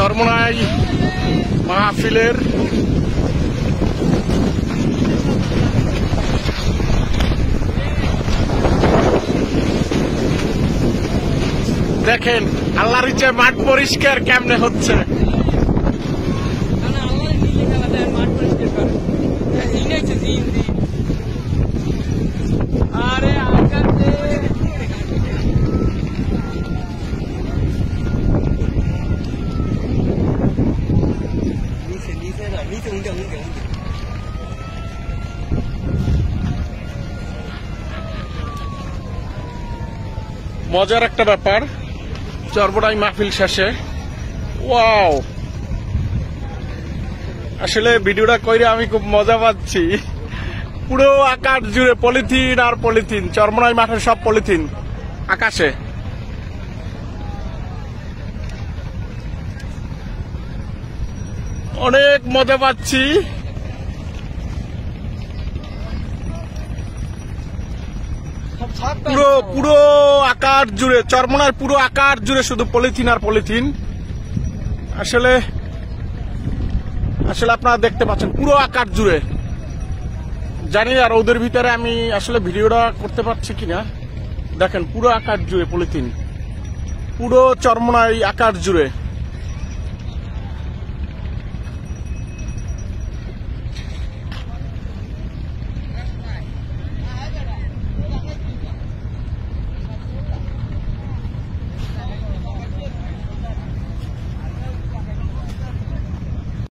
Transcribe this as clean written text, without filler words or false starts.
চরমোনাই মাহফিলের দেখেন আল্লাহর ইচ্ছে মাঠ পরিষ্কার কেমনে হচ্ছে। মজার একটা ব্যাপার, চরমোনাই মাহফিল শেষে ওয়াও, আসলে ভিডিওটা কইরে আমি খুব মজা পাচ্ছি। পুরো আকাশ জুড়ে পলিথিন আর পলিথিন, চরমোনাই মাঠের সব পলিথিন আকাশে। অনেক মজা পাচ্ছি। পুরো পুরো আকাশ জুড়ে, চরমোনাইয়ের পুরো আকাশ জুড়ে শুধু পলিথিন আর পলিথিন। আসলে আসলে আপনারা দেখতে পাচ্ছেন পুরো আকাশ জুড়ে। জানি আর ওদের ভিতরে আমি আসলে ভিডিওটা করতে পারছি কিনা। দেখেন পুরো আকাশ জুড়ে পলিথিন, পুরো চরমোনাই আকাশ জুড়ে।